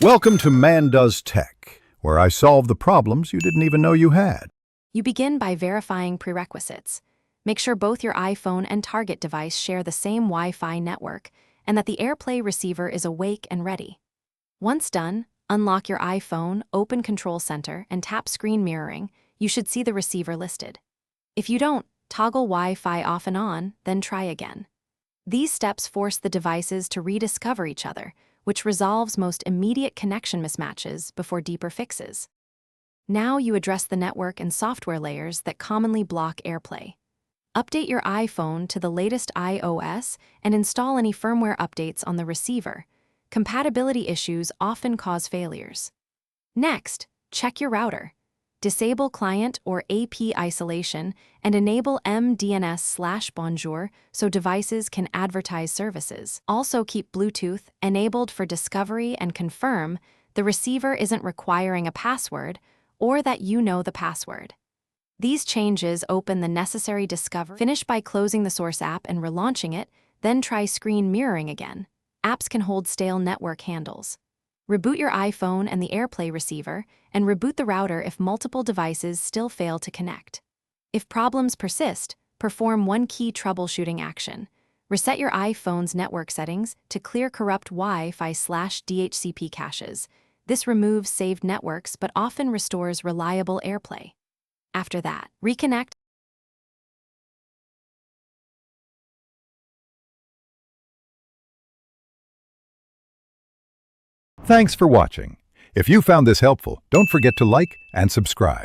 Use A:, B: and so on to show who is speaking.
A: Welcome to Man Does Tech, where I solve the problems you didn't even know you had.
B: You begin by verifying prerequisites. Make sure both your iPhone and target device share the same Wi-Fi network and that the AirPlay receiver is awake and ready. Once done, unlock your iPhone, open Control Center, and tap screen mirroring. You should see the receiver listed. If you don't, toggle Wi-Fi off and on, then try again. These steps force the devices to rediscover each other, which resolves most immediate connection mismatches before deeper fixes. Now you address the network and software layers that commonly block AirPlay. Update your iPhone to the latest iOS and install any firmware updates on the receiver. Compatibility issues often cause failures. Next, check your router. Disable client or AP isolation and enable MDNS/Bonjour so devices can advertise services. Also keep Bluetooth enabled for discovery and confirm the receiver isn't requiring a password or that you know the password. These changes open the necessary discovery. Finish by closing the source app and relaunching it, then try screen mirroring again. Apps can hold stale network handles. Reboot your iPhone and the AirPlay receiver, and reboot the router if multiple devices still fail to connect. If problems persist, perform one key troubleshooting action. Reset your iPhone's network settings to clear corrupt Wi-Fi/DHCP caches. This removes saved networks but often restores reliable AirPlay. After that, reconnect.
A: Thanks for watching. If you found this helpful, don't forget to like and subscribe.